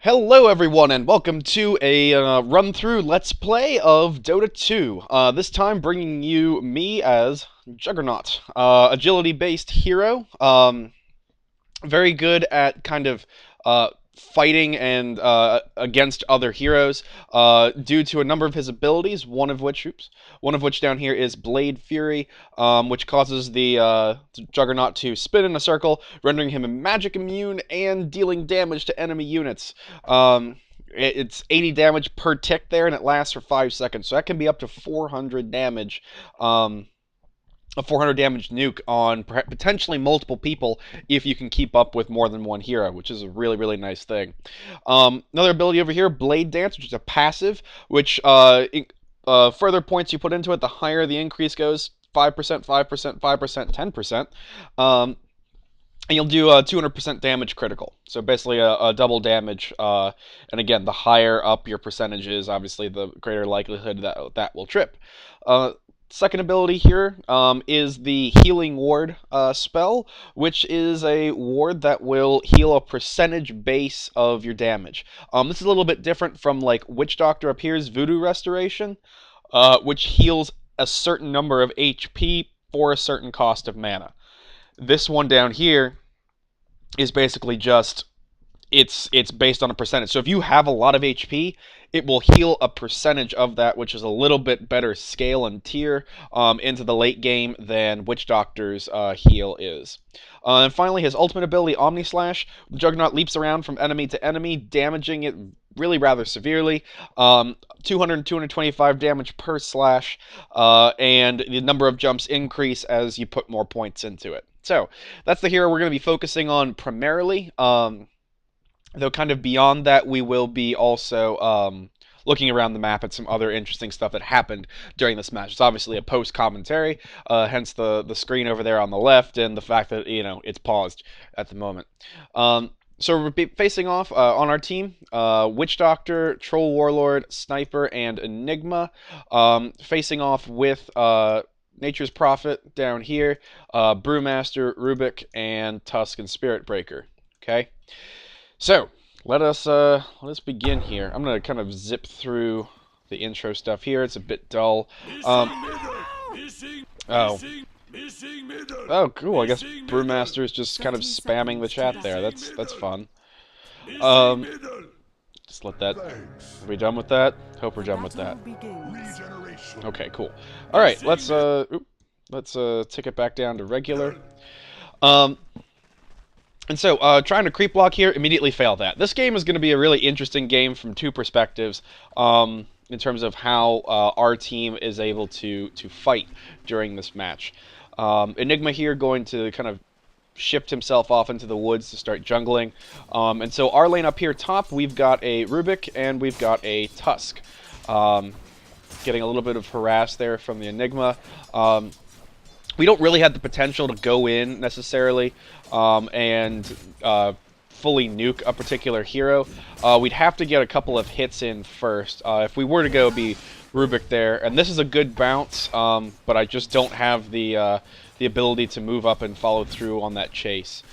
Hello everyone and welcome to a run-through Let's Play of Dota 2. This time bringing you me as Juggernaut, agility-based hero. Very good at kind of fighting and against other heroes due to a number of his abilities. One of which down here is Blade Fury, which causes the Juggernaut to spin in a circle, rendering him magic immune and dealing damage to enemy units. It's 80 damage per tick there, and it lasts for 5 seconds, so that can be up to 400 damage. A 400 damage nuke on potentially multiple people if you can keep up with more than one hero, which is a really, really nice thing. Another ability over here, Blade Dance, which is a passive, which further points you put into it, the higher the increase goes. 5%, 5%, 5%, 10%. And you'll do 200% damage critical. So basically a double damage. And again, the higher up your percentage is, obviously, the greater likelihood that that will trip. Second ability here is the Healing Ward spell, which is a ward that will heal a percentage base of your damage. This is a little bit different from, like, Witch Doctor up here's Voodoo Restoration, which heals a certain number of HP for a certain cost of mana. This one down here is basically just, it's based on a percentage. So if you have a lot of HP, it will heal a percentage of that, which is a little bit better scale and tier into the late game than Witch Doctor's heal is. And finally, his ultimate ability, Omni Slash. Juggernaut leaps around from enemy to enemy, damaging it really rather severely. 200 and 225 damage per slash, and the number of jumps increase as you put more points into it. So that's the hero we're going to be focusing on primarily. Though kind of beyond that, we will be also looking around the map at some other interesting stuff that happened during this match. It's obviously a post-commentary, hence the screen over there on the left and the fact that, it's paused at the moment. So we'll be facing off on our team, Witch Doctor, Troll Warlord, Sniper, and Enigma, facing off with Nature's Prophet down here, Brewmaster, Rubik, and Tusk and Spirit Breaker. Okay? So, let us begin here. I'm going to kind of zip through the intro stuff here. It's a bit dull. Oh, cool. I guess Brewmaster is just kind of spamming the chat there. That's fun. Just let that... Are we done with that? Hope we're done with that. Okay, cool. Alright, let's tick it back down to regular. And so, trying to creep block here, immediately fail that. This game is going to be a really interesting game from two perspectives, in terms of how our team is able to fight during this match. Enigma here going to kind of shift himself off into the woods to start jungling. And so our lane up here top, we've got a Rubik and we've got a Tusk. Getting a little bit of harass there from the Enigma. We don't really have the potential to go in, necessarily, and fully nuke a particular hero. We'd have to get a couple of hits in first. If we were to go, it'd be Rubik there. And this is a good bounce, but I just don't have the ability to move up and follow through on that chase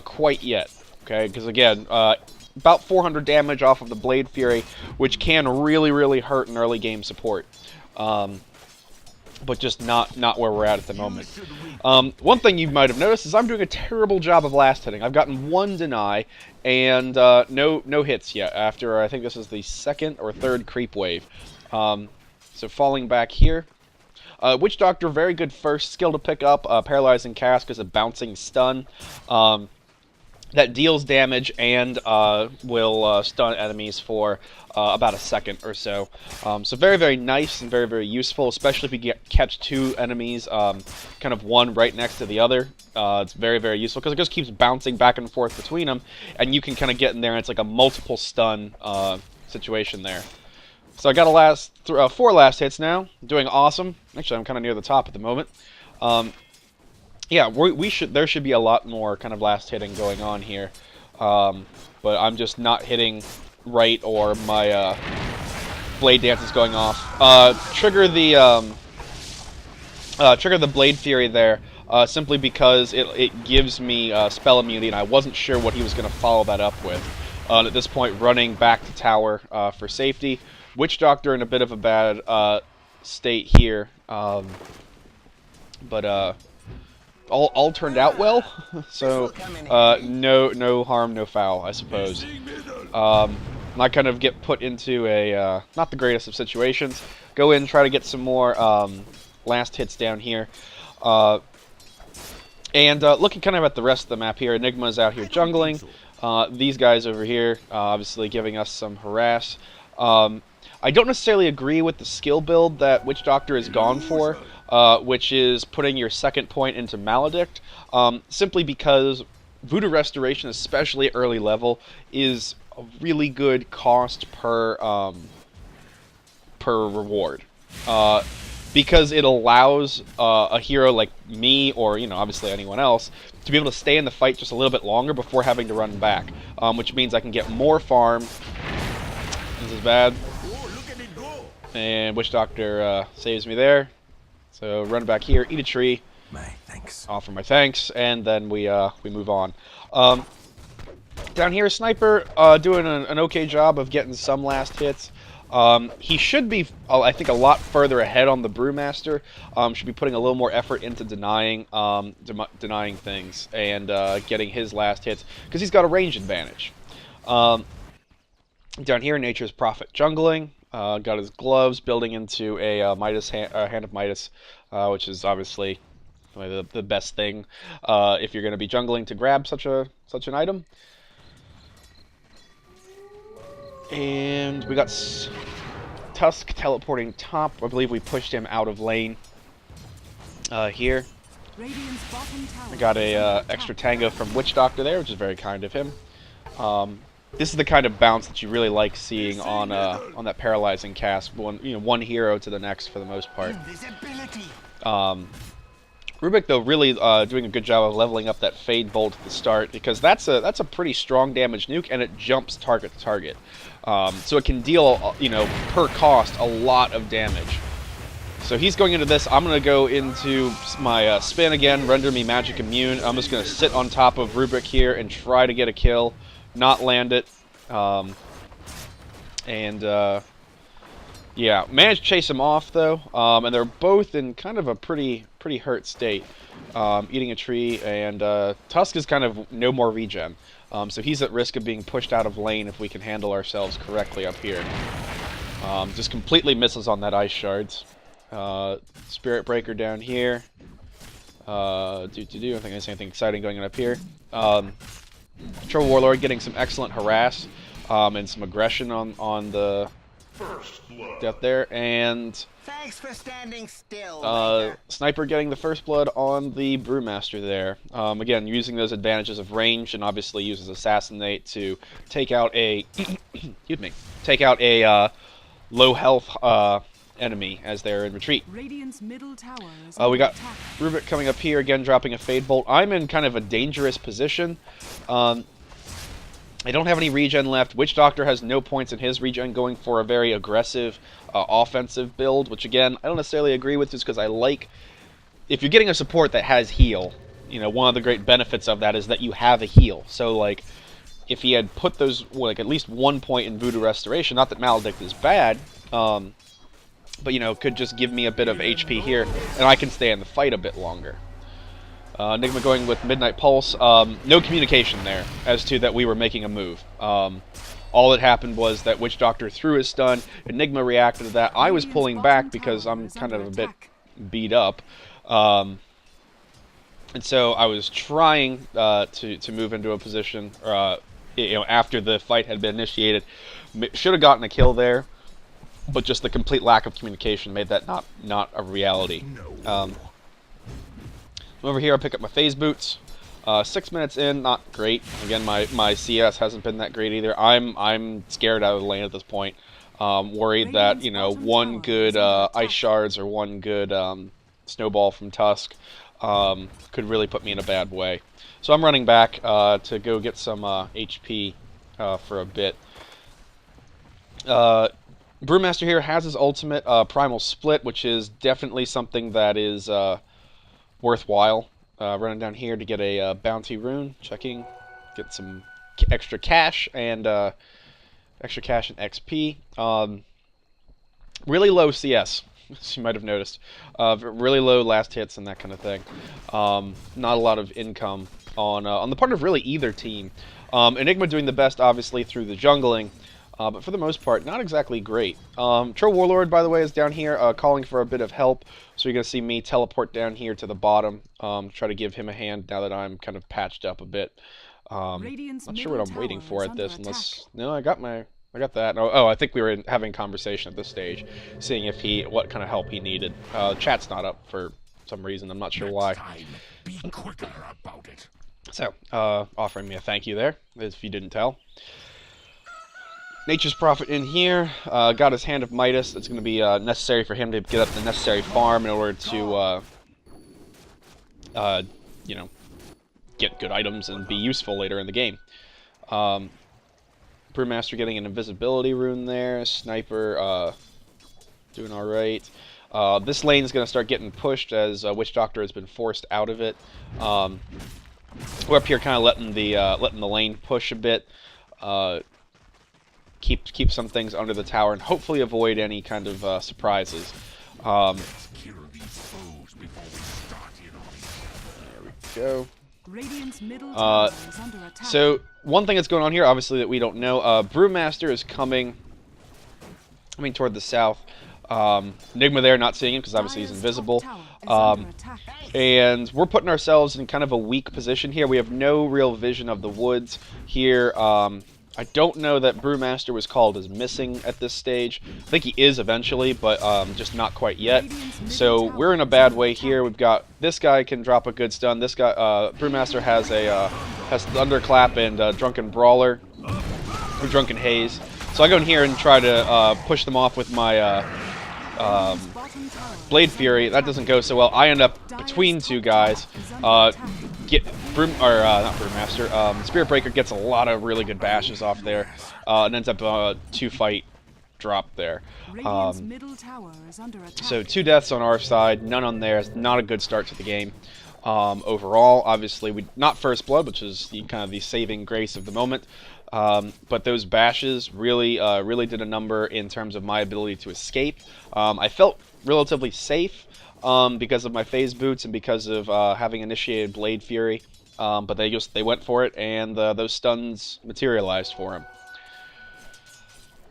quite yet. Okay, because again, about 400 damage off of the Blade Fury, which can really, really hurt an early game support. But just not where we're at the moment. One thing you might have noticed is I'm doing a terrible job of last hitting. I've gotten one deny and no hits yet after, I think this is the second or third creep wave. So falling back here. Witch Doctor, very good first skill to pick up. Paralyzing Cask is a bouncing stun. That deals damage and will stun enemies for about a second or so. So very, very nice and very, very useful, especially if you catch two enemies, kind of one right next to the other. It's very, very useful because it just keeps bouncing back and forth between them, and you can kind of get in there, and it's like a multiple stun situation there. So I got 4 last hits now. Doing awesome. Actually, I'm kind of near the top at the moment. Yeah, there should be a lot more kind of last hitting going on here, but I'm just not hitting right, or my Blade Dance is going off. Trigger the Blade Fury there, simply because it gives me spell immunity, and I wasn't sure what he was going to follow that up with. At this point, running back to tower for safety. Witch Doctor in a bit of a bad state here, but all turned out well. So no harm, no foul, I suppose. I kind of get put into a not the greatest of situations. Go in, try to get some more last hits down here. And looking kind of at the rest of the map here, Enigma's out here jungling. These guys over here, obviously giving us some harass. I don't necessarily agree with the skill build that Witch Doctor has gone for, which is putting your second point into Maledict, simply because Voodoo Restoration, especially early level, is a really good cost per reward. Because it allows a hero like me, or obviously anyone else, to be able to stay in the fight just a little bit longer before having to run back, which means I can get more farm. This is bad, and Witch Doctor saves me there. So run back here, eat a tree, offer my thanks, and then we move on. Down here, Sniper doing an okay job of getting some last hits. He should be, I think, a lot further ahead on the Brewmaster. Should be putting a little more effort into denying things and getting his last hits, because he's got a range advantage. Down here, Nature's Prophet jungling. Got his gloves, building into a Midas hand of Midas, which is obviously the best thing if you're going to be jungling to grab such an item. And we got Tusk teleporting top. I believe we pushed him out of lane here. I got a extra tango from Witch Doctor there, which is very kind of him. This is the kind of bounce that you really like seeing on that paralyzing cast. One hero to the next for the most part. Rubik, though, really doing a good job of leveling up that Fade Bolt at the start, because that's a pretty strong damage nuke, and it jumps target to target. So it can deal, per cost, a lot of damage. So he's going into this. I'm going to go into my spin again, render me magic immune. I'm just going to sit on top of Rubik here and try to get a kill, not land it. Yeah, managed to chase him off, though, and they're both in kind of a pretty hurt state. Eating a tree, and Tusk is kind of no more regen. So he's at risk of being pushed out of lane if we can handle ourselves correctly up here. Just completely misses on that ice shards. Spirit Breaker down here. I don't think there's anything exciting going on up here. Patrol Warlord getting some excellent harass and some aggression on the death there, and thanks for standing still. Sniper getting the first blood on the Brewmaster there. Again, using those advantages of range, and obviously uses Assassinate to take out a excuse me, take out a low health enemy as they're in retreat. Radiant's middle tower is we got Rubik coming up here again, dropping a Fade Bolt. I'm in kind of a dangerous position. I don't have any regen left. Witch Doctor has no points in his regen, going for a very aggressive offensive build, which again, I don't necessarily agree with, just because I like, if you're getting a support that has heal, one of the great benefits of that is that you have a heal. So like, if he had put those, like, at least 1 point in Voodoo Restoration, not that Maledict is bad, but could just give me a bit of HP here, and I can stay in the fight a bit longer. Enigma going with Midnight Pulse. No communication there as to that we were making a move. All that happened was that Witch Doctor threw his stun. Enigma reacted to that. I was pulling back because I'm kind of a bit beat up. And so I was trying to move into a position, after the fight had been initiated. Should have gotten a kill there, but just the complete lack of communication made that not a reality. Over here, I'll pick up my phase boots. 6 minutes in, not great. Again, my CS hasn't been that great either. I'm scared out of the lane at this point. Worried that one good ice shards or one good snowball from Tusk could really put me in a bad way. So I'm running back to go get some HP for a bit. Brewmaster here has his ultimate, Primal Split, which is definitely something that is worthwhile. Running down here to get a bounty rune, checking, get some extra cash and XP. Really low CS, as you might have noticed. Really low last hits and that kind of thing. Not a lot of income on the part of really either team. Enigma doing the best, obviously, through the jungling. But for the most part, not exactly great. Troll Warlord, by the way, is down here calling for a bit of help. So you're going to see me teleport down here to the bottom. Try to give him a hand now that I'm kind of patched up a bit. Not sure what I'm waiting for at this, unless... No, I got that. Oh, I think we were having a conversation at this stage, seeing if what kind of help he needed. Chat's not up for some reason. I'm not sure why. Be quicker about it. So, offering me a thank you there, if you didn't tell. Nature's Prophet in here, got his Hand of Midas. It's going to be necessary for him to get up the necessary farm in order to, you know, get good items and be useful later in the game. Brewmaster getting an invisibility rune there. Sniper doing alright. This lane is going to start getting pushed as Witch Doctor has been forced out of it. We're up here kind of letting the lane push a bit. Keep some things under the tower and hopefully avoid any kind of surprises. There we go. So one thing that's going on here, obviously, that we don't know, Brewmaster is coming toward the south. Enigma there, not seeing him because obviously he's invisible. And we're putting ourselves in kind of a weak position here. We have no real vision of the woods here. I don't know that Brewmaster was called as missing at this stage. I think he is eventually, but just not quite yet. So we're in a bad way here. We've got this guy can drop a good stun. This guy, Brewmaster has Thunderclap and Drunken Brawler, or Drunken Haze. So I go in here and try to push them off with my Blade Fury. That doesn't go so well. I end up between two guys. Not Brewmaster. Spirit Breaker gets a lot of really good bashes off there, and ends up 2-fight drop there. So 2 deaths on our side, none on theirs. Not a good start to the game. Overall, obviously, not first blood, which is kind of the saving grace of the moment. But those bashes really did a number in terms of my ability to escape. I felt relatively safe because of my phase boots and because of having initiated Blade Fury. But they went for it, and those stuns materialized for him.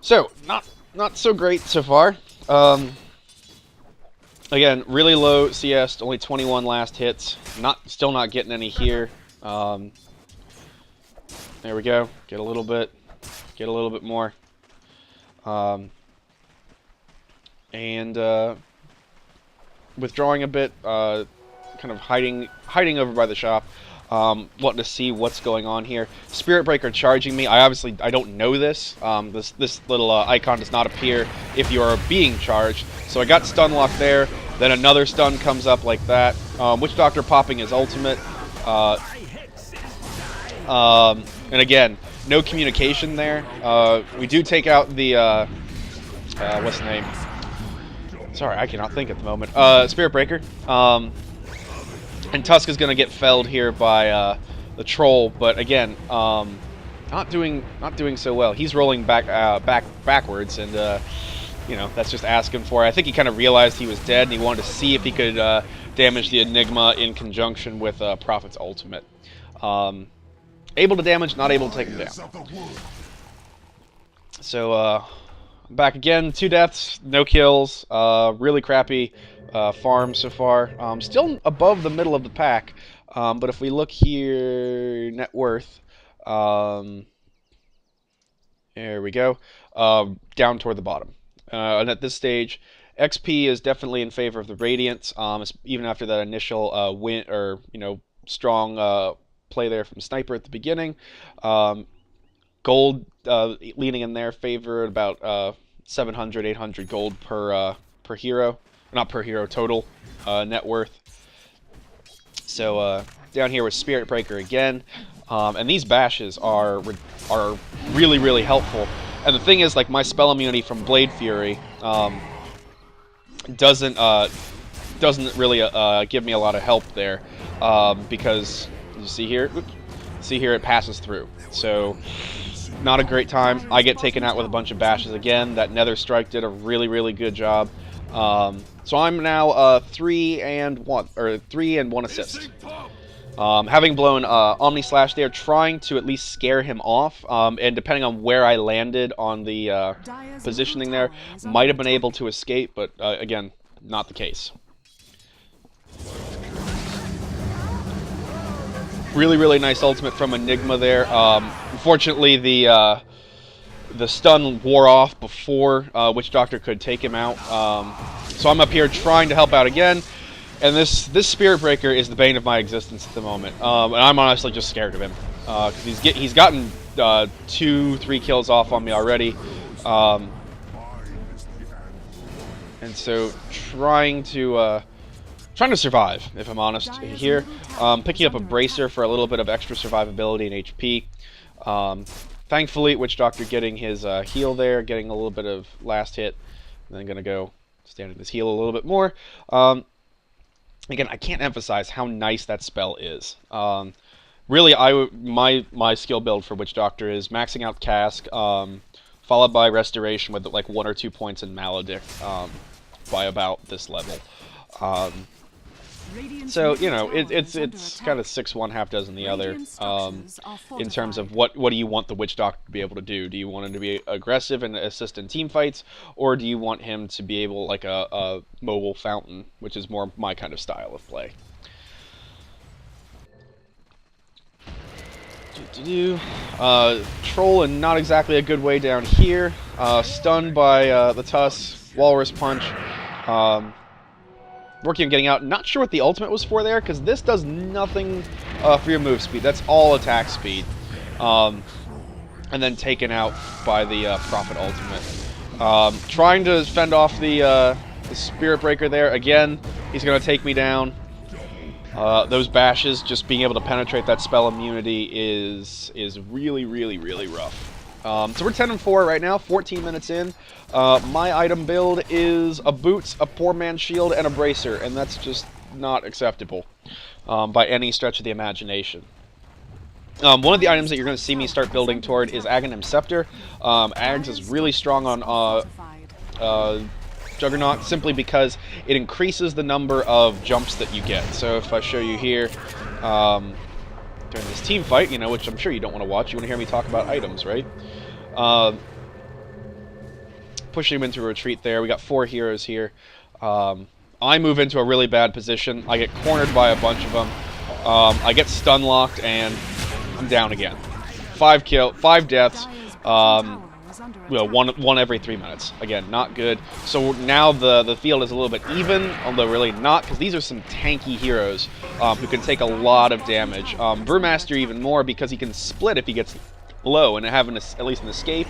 So not so great so far. Again, really low CS, only 21 last hits. Still not getting any here. There we go. Get a little bit more. And withdrawing a bit, kind of hiding over by the shop. Wanting to see what's going on here. Spirit Breaker charging me. I don't know this. This little icon does not appear if you are being charged. So I got stun lock there. Then another stun comes up like that. Witch Doctor popping his ultimate. And again, no communication there. We do take out the what's the name? Sorry, I cannot think at the moment. Spirit Breaker. And Tusk is going to get felled here by the troll, but again, not doing so well. He's rolling backwards, and you know, that's just asking for it. I think he kind of realized he was dead, and he wanted to see if he could damage the Enigma in conjunction with Prophet's ultimate. Able to damage, not able to take him down. So back again, 2 deaths, no kills, really crappy farm so far. Still above the middle of the pack, but if we look here, net worth, there we go, down toward the bottom. And at this stage, XP is definitely in favor of the Radiants, even after that initial win, or strong play there from Sniper at the beginning. Gold leaning in their favor at about 700, 800 gold per hero. Not per hero, total net worth. So down here with Spirit Breaker again. And these bashes are really, really helpful. And the thing is, like, my spell immunity from Blade Fury doesn't really give me a lot of help there. Because you see here, it passes through. So, not a great time. I get taken out with a bunch of bashes again. That Nether Strike did a really, really good job. So I'm now 3 and 1, or 3 and 1 assist. Having blown Omni Slash there, trying to at least scare him off, and depending on where I landed on the positioning there, might have been able to escape, but again, not the case. Really, really nice ultimate from Enigma there. Unfortunately, the stun wore off before Witch Doctor could take him out. So I'm up here trying to help out again. And this Spirit Breaker is the bane of my existence at the moment, and I'm honestly just scared of him because he's gotten 2-3 kills off on me already, and so trying to survive, if I'm honest here. Picking up a bracer for a little bit of extra survivability and HP. Thankfully, Witch Doctor getting his heal there, getting a little bit of last hit, and then gonna go standing this heal a little bit more. Again, I can't emphasize how nice that spell is. Really, my skill build for Witch Doctor is maxing out Cask, followed by Restoration with like 1 or 2 points in Maledict by about this level. So, you know, it's kind of 6-1, half dozen the other, in terms of what do you want the Witch Doctor to be able to do? Do you want him to be aggressive and assist in team fights, or do you want him to be able, like a mobile fountain, which is more my kind of style of play? Troll and not exactly a good way down here. Stunned by the Tusk, Walrus Punch. Working on getting out. Not sure what the ultimate was for there, because this does nothing for your move speed. That's all attack speed. And then taken out by the Prophet ultimate. Trying to fend off the Spirit Breaker there. Again, he's going to take me down. Those bashes, just being able to penetrate that spell immunity is really, really, really rough. So we're 10 and 4 right now, 14 minutes in. My item build is a boots, a poor man's shield, and a bracer, and that's just not acceptable by any stretch of the imagination. One of the items that you're going to see me start building toward is Aghanim Scepter. Ags is really strong on Juggernaut simply because it increases the number of jumps that you get. So if I show you here, during this team fight, you know, which I'm sure you don't want to watch, you want to hear me talk about items, right? Pushing him into a retreat there. We got 4 heroes here. I move into a really bad position. I get cornered by a bunch of them. I get stun locked, and I'm down again. 5 deaths. Well, one every 3 minutes. Again, not good. So now the field is a little bit even, although really not, because these are some tanky heroes who can take a lot of damage. Brewmaster even more, because he can split if he gets low and have at least an escape,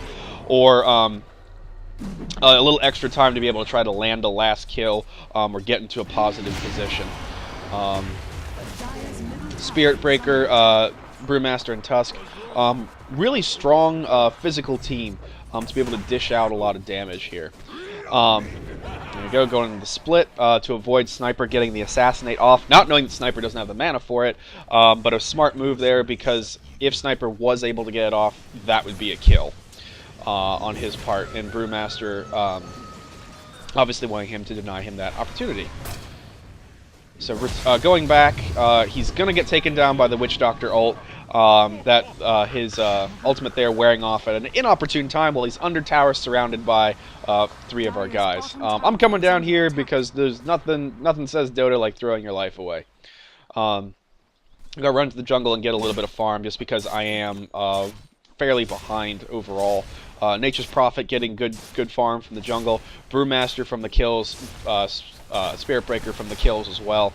or a little extra time to be able to try to land a last kill or get into a positive position. Spirit Breaker, Brewmaster, and Tusk. Really strong physical team to be able to dish out a lot of damage here. There we go, going into the split to avoid Sniper getting the Assassinate off, not knowing that Sniper doesn't have the mana for it, but a smart move there, because if Sniper was able to get it off, that would be a kill on his part, and Brewmaster obviously wanting him to deny him that opportunity. So going back, he's going to get taken down by the Witch Doctor ult. His ultimate there wearing off at an inopportune time while he's under tower surrounded by 3 of our guys. I'm coming down here because there's nothing says Dota like throwing your life away. I'm going to run to the jungle and get a little bit of farm just because I am fairly behind overall. Nature's Prophet getting good farm from the jungle. Brewmaster from the kills. Spirit Breaker from the kills as well.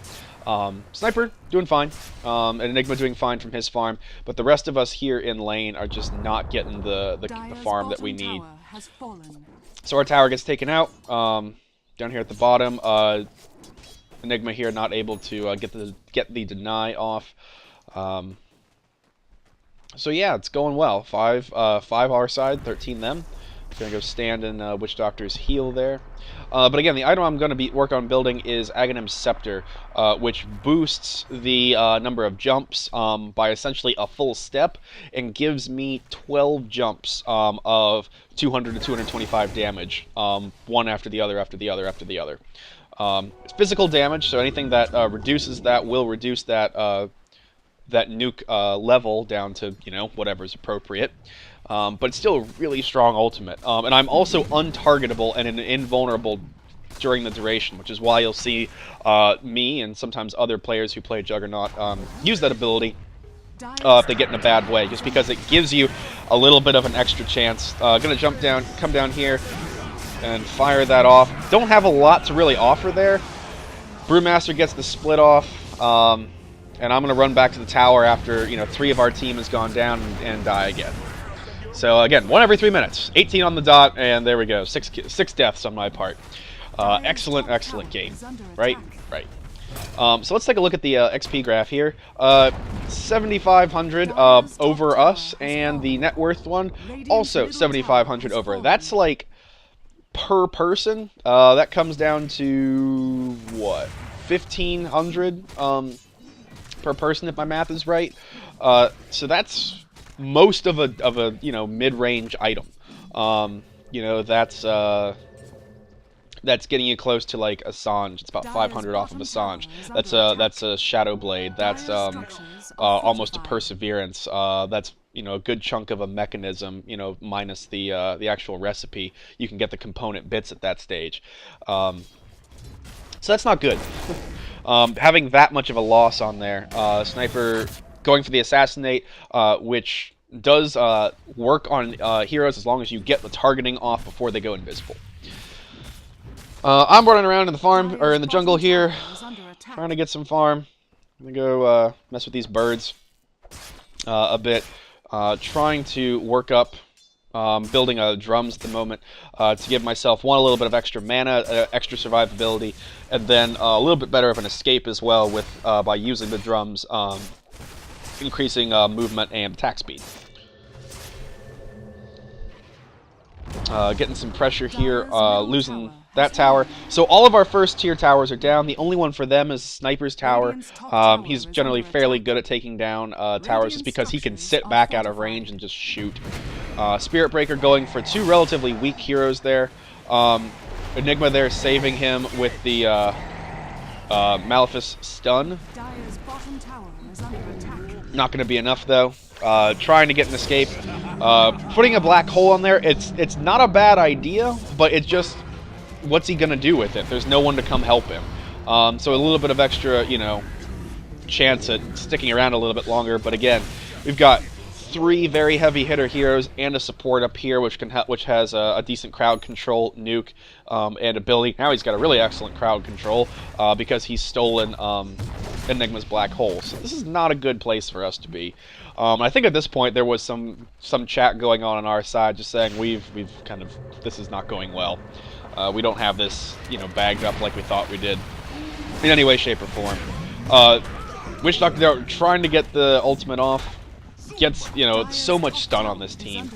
Sniper doing fine, and Enigma doing fine from his farm, but the rest of us here in lane are just not getting the farm that we need. So our tower gets taken out. Down here at the bottom, Enigma here not able to get the deny off. So yeah, it's going well. 5 our side, 13 them. Gonna go stand in Witch Doctor's heal there. But again, the item I'm going to work on building is Aghanim's Scepter, which boosts the number of jumps by essentially a full step and gives me 12 jumps of 200 to 225 damage, one after the other, after the other, after the other. It's physical damage, so anything that reduces that will reduce that that nuke level down to, you know, whatever's appropriate. But it's still a really strong ultimate. And I'm also untargetable and invulnerable during the duration, which is why you'll see me and sometimes other players who play Juggernaut use that ability if they get in a bad way, just because it gives you a little bit of an extra chance. Gonna jump down, come down here, and fire that off. Don't have a lot to really offer there. Brewmaster gets the split off, and I'm gonna run back to the tower after, you know, 3 of our team has gone down and die again. So again, 1 every 3 minutes, 18 on the dot, and there we go, 6 deaths on my part. Excellent, excellent game, right? Right. So let's take a look at the XP graph here. 7,500 over us, and the net worth one also 7,500 over. That's like per person. That comes down to what, 1,500 per person if my math is right. So that's most of a you know, mid-range item. You know, that's getting you close to like Assange. It's about 500 off of Assange. That's a Shadow Blade. That's almost a Perseverance. That's, you know, a good chunk of a mechanism. You know, minus the actual recipe. You can get the component bits at that stage. So that's not good. Having that much of a loss on there. Sniper going for the Assassinate, which does work on heroes as long as you get the targeting off before they go invisible. I'm running around in the farm, or in the jungle here, trying to get some farm. I'm gonna go mess with these birds a bit, trying to work up, building drums at the moment to give myself, one, a little bit of extra mana, extra survivability, and then a little bit better of an escape as well with by using the drums, increasing movement and attack speed. Getting some pressure here, losing that tower. So all of our first tier towers are down. The only one for them is Sniper's tower. He's generally fairly good at taking down towers just because he can sit back out of range and just shoot. Spirit Breaker going for 2 relatively weak heroes there. Enigma there saving him with the Malefice stun. Not going to be enough though. Trying to get an escape. Putting a black hole on there, it's not a bad idea, but it's just, what's he going to do with it? There's no one to come help him. So a little bit of extra, you know, chance at sticking around a little bit longer. But again, we've got 3 very heavy hitter heroes and a support up here, which has a decent crowd control nuke and ability. Now he's got a really excellent crowd control because he's stolen Enigma's black hole. So this is not a good place for us to be. I think at this point there was some chat going on our side, just saying we've kind of, this is not going well. We don't have this, you know, bagged up like we thought we did in any way, shape, or form. Witch Doctor there trying to get the ultimate off. Gets, you know, so much stun on this team.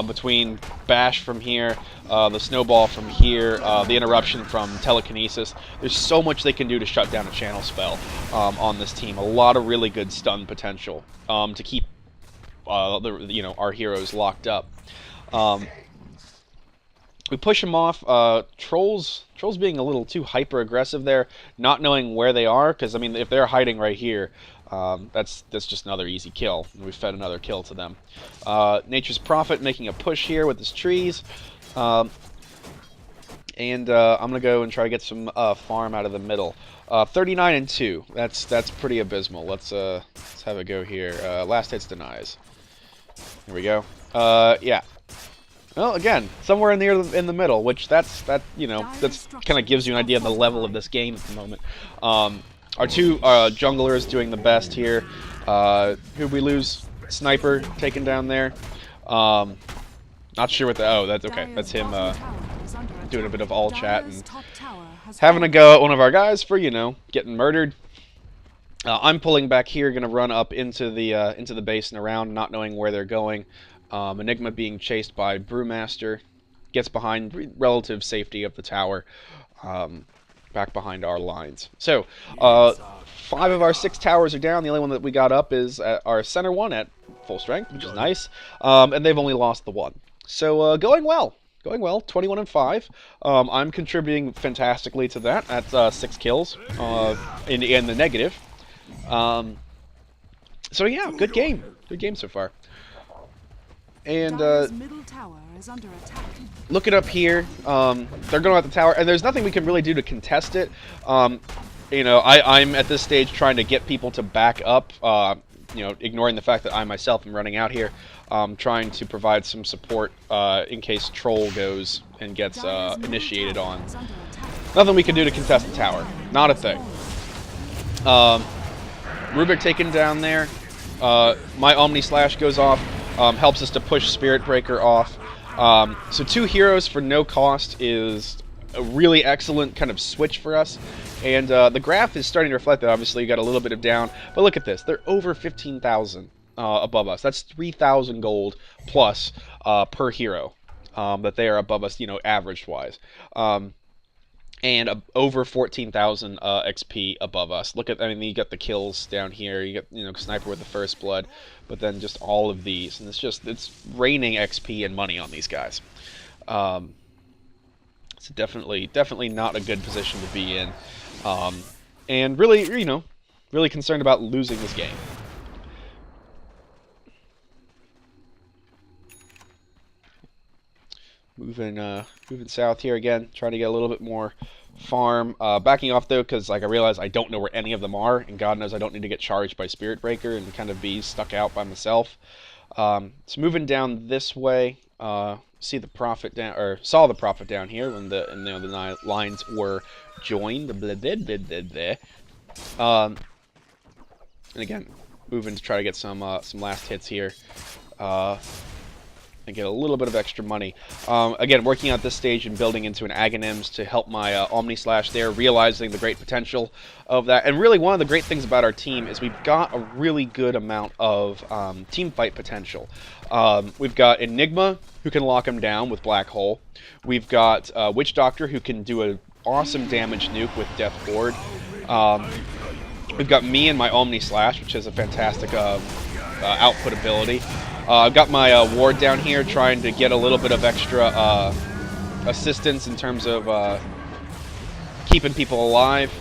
Between Bash from here, the Snowball from here, the interruption from Telekinesis. There's so much they can do to shut down a channel spell on this team. A lot of really good stun potential to keep you know, our heroes locked up. We push them off. Trolls being a little too hyper aggressive there, not knowing where they are, because I mean, if they're hiding right here, that's just another easy kill. We fed another kill to them. Nature's Prophet making a push here with his trees, and I'm gonna go and try to get some farm out of the middle. 39 and 2. That's pretty abysmal. Let's have a go here. Last hits denies. Here we go. Yeah. Well, again, somewhere in the middle, which that's kind of gives you an idea of the level of this game at the moment. Our 2 junglers doing the best here. Who'd we lose? Sniper taken down there. Not sure what the, oh, that's okay. That's him doing a bit of all chat and having a go at one of our guys for, you know, getting murdered. I'm pulling back here, gonna run up into the base and around, not knowing where they're going. Enigma being chased by Brewmaster. gets behind relative safety of the tower, back behind our lines. So, 5 of our 6 towers are down. The only one that we got up is at our center one at full strength, which is nice. And they've only lost the one. So, going well. Going well, 21 and 5. I'm contributing fantastically to that at 6 kills in the negative. So yeah, good game. Good game so far. And middle tower is under attack. look it up here. They're going at the tower, and there's nothing we can really do to contest it. You know, I'm at this stage trying to get people to back up. You know, ignoring the fact that I myself am running out here, trying to provide some support in case Troll goes and gets initiated on. Nothing we can do to contest the tower. Not a thing. Rubik taken down there. My Omni Slash goes off. Helps us to push Spirit Breaker off. So 2 heroes for no cost is a really excellent kind of switch for us. And the graph is starting to reflect that. Obviously, you got a little bit of down. But look at this. They're over 15,000 above us. That's 3,000 gold plus per hero that they are above us, you know, average-wise. And over 14,000 XP above us. Look at, I mean, you got the kills down here. You get, you know, Sniper with the first blood. But then just all of these. And it's raining XP and money on these guys. It's definitely not a good position to be in. And really, you know, really concerned about losing this game. Moving south here again, trying to get a little bit more farm. Backing off though, because like I realize I don't know where any of them are, and God knows I don't need to get charged by Spirit Breaker and kind of be stuck out by myself. So moving down this way, see the Prophet down, or saw the Prophet down here when the lines were joined. And again, moving to try to get some last hits here. And get a little bit of extra money. Again, working out this stage and building into an Aghanims to help my Omni Slash there, realizing the great potential of that. And really, one of the great things about our team is we've got a really good amount of team fight potential. We've got Enigma, who can lock him down with Black Hole. We've got Witch Doctor, who can do an awesome damage nuke with Death Ward. We've got me and my Omni Slash, which has a fantastic output ability. I've got my ward down here trying to get a little bit of extra assistance in terms of keeping people alive.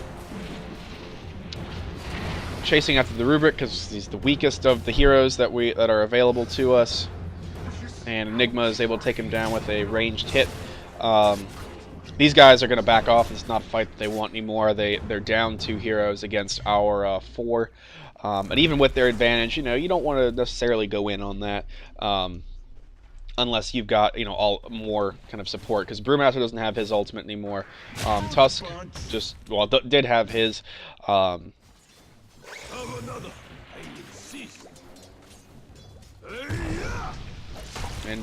Chasing after the Rubik because he's the weakest of the heroes that are available to us. And Enigma is able to take him down with a ranged hit. These guys are going to back off. It's not a fight that they want anymore. They're down 2 heroes against our 4. And even with their advantage, you know, you don't want to necessarily go in on that unless you've got, you know, all more kind of support. Because Brewmaster doesn't have his ultimate anymore. Tusk just, well, did have his. And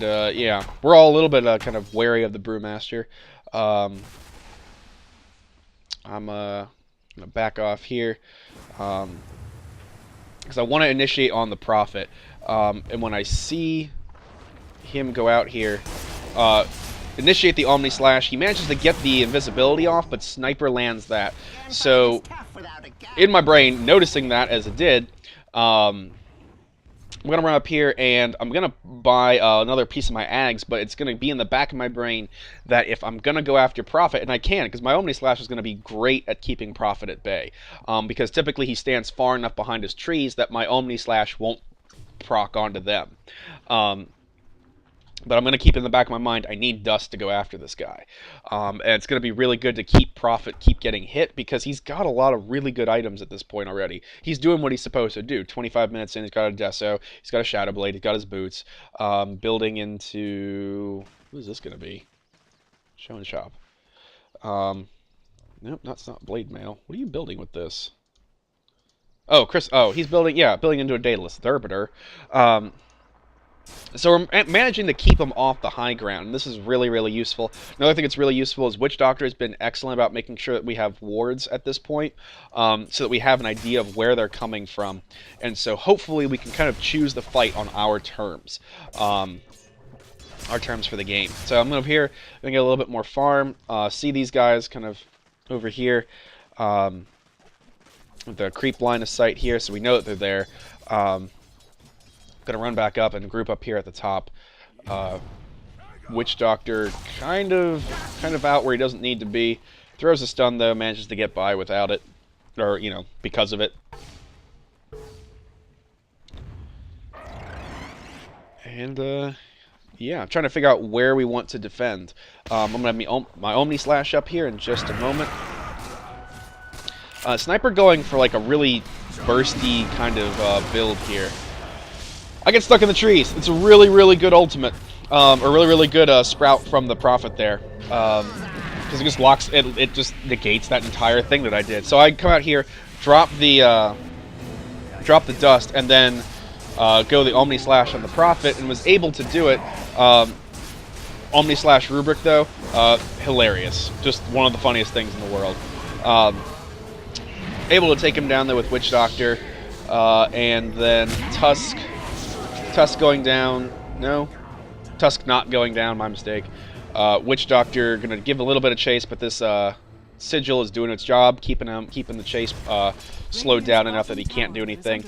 yeah, we're all a little bit kind of wary of the Brewmaster. I'm gonna back off here. Because I want to initiate on the Prophet. And when I see him go out here, initiate the Omni Slash, he manages to get the invisibility off, but Sniper lands that. So, in my brain, noticing that as it did, I'm going to run up here and I'm going to buy another piece of my Ags, but it's going to be in the back of my brain that if I'm going to go after Prophet, and I can, because my Omni Slash is going to be great at keeping Prophet at bay, because typically he stands far enough behind his trees that my Omni Slash won't proc onto them. But I'm going to keep in the back of my mind, I need Dust to go after this guy. And it's going to be really good to keep Prophet keep getting hit, because he's got a lot of really good items at this point already. He's doing what he's supposed to do. 25 minutes in, he's got a Deso, he's got a Shadow Blade, he's got his boots. Building into... What is this going to be? Show and Shop. Nope, that's not Blade Mail. What are you building with this? Oh, Chris... Oh, he's building... Yeah, building into a Daedalus. Therbiter. So we're managing to keep them off the high ground, and this is really, really useful. Another thing that's really useful is Witch Doctor has been excellent about making sure that we have wards at this point, so that we have an idea of where they're coming from. And so hopefully we can kind of choose the fight on our terms. our terms for the game. So I'm over here, gonna get a little bit more farm. See these guys kind of over here. With the creep line of sight here, so we know that they're there. Gonna run back up and group up here at the top. Witch Doctor kind of out where he doesn't need to be. Throws a stun though, manages to get by without it, or you know, because of it. And yeah, I'm trying to figure out where we want to defend. I'm gonna have my Omni Slash up here in just a moment. Sniper going for like a really bursty kind of build here. I get stuck in the trees. It's a really, really good ultimate. A really, really good sprout from the Prophet there. Because it just locks, it just negates that entire thing that I did. So I come out here, drop the dust, and then go the Omni Slash on the Prophet, and was able to do it. Omni Slash Rubric though, hilarious. Just one of the funniest things in the world. Able to take him down there with Witch Doctor, and then Tusk going down. No, Tusk not going down. My mistake. Witch Doctor gonna give a little bit of chase, but this Sigil is doing its job, keeping the chase slowed down enough that he can't do anything.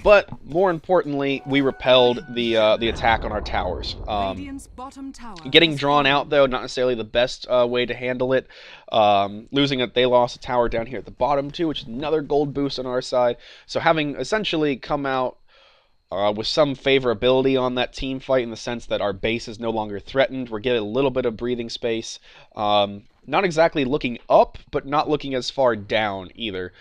But more importantly, we repelled the attack on our towers. Getting drawn out though, not necessarily the best way to handle it. Losing it, they lost a tower down here at the bottom too, which is another gold boost on our side. So having essentially come out with some favorability on that team fight in the sense that our base is no longer threatened. We're getting a little bit of breathing space. Not exactly looking up, but not looking as far down either.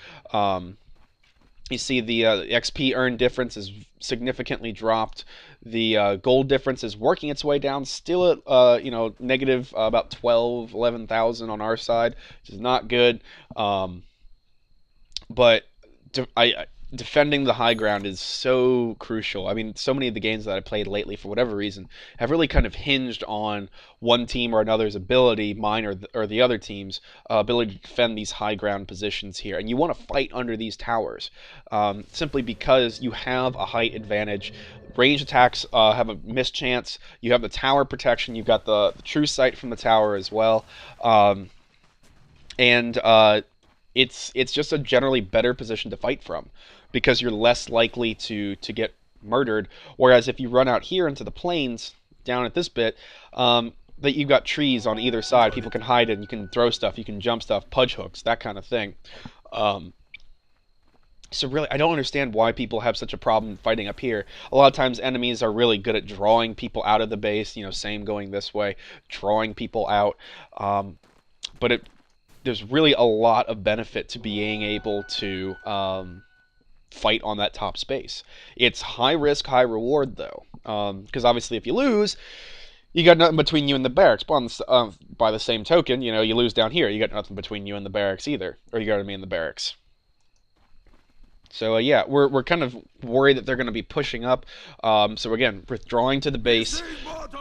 You see the XP earned difference is significantly dropped. The gold difference is working its way down, still at you know, negative about 11,000 on our side, which is not good. But defending the high ground is so crucial. I mean, so many of the games that I played lately, for whatever reason, have really kind of hinged on one team or another's ability, mine or the other team's ability to defend these high ground positions here. And you want to fight under these towers, simply because you have a height advantage. Range attacks have a mischance. You have the tower protection. You've got the true sight from the tower as well. It's just a generally better position to fight from, because you're less likely to get murdered. Whereas if you run out here into the plains, down at this bit, that you've got trees on either side, people can hide in, you can throw stuff, you can jump stuff, pudge hooks, that kind of thing. So really, I don't understand why people have such a problem fighting up here. A lot of times enemies are really good at drawing people out of the base, you know, same going this way, drawing people out. But there's really a lot of benefit to being able to fight on that top space. It's high risk, high reward though, because obviously if you lose, you got nothing between you and the barracks. But by the same token, you know, you lose down here, you got nothing between you and the barracks either, or you got me in the barracks. So yeah, we're kind of worried that they're going to be pushing up. So again, withdrawing to the base,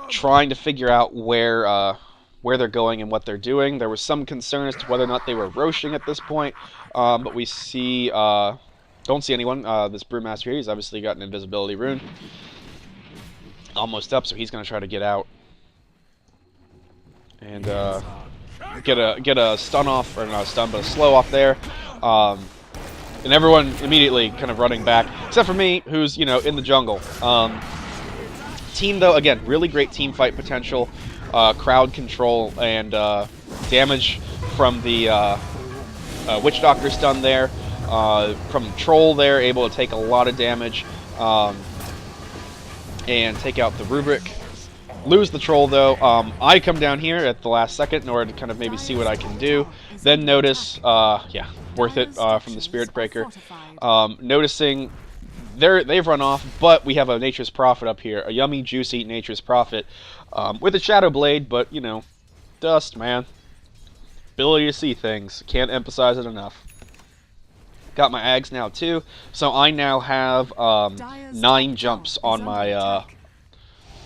trying to figure out where they're going and what they're doing. There was some concern as to whether or not they were roaching at this point, but we see don't see anyone. This Brewmaster here, he's obviously got an invisibility rune. Almost up, so he's going to try to get out and get a stun off, or not a stun, but a slow off there. And everyone immediately kind of running back, except for me, who's, you know, in the jungle. Team though, again, really great team fight potential. Crowd control and damage from the Witch Doctor stun there, from Troll there, able to take a lot of damage and take out the Rubric. Lose the Troll though. I come down here at the last second in order to kind of maybe see what I can do. Then notice, yeah, worth it from the Spirit Breaker. Noticing they've run off, but we have a Nature's Prophet up here, a yummy, juicy Nature's Prophet. With a Shadow Blade, but, you know, dust, man. Ability to see things. Can't emphasize it enough. Got my Ags now, too. So I now have 9 jumps on my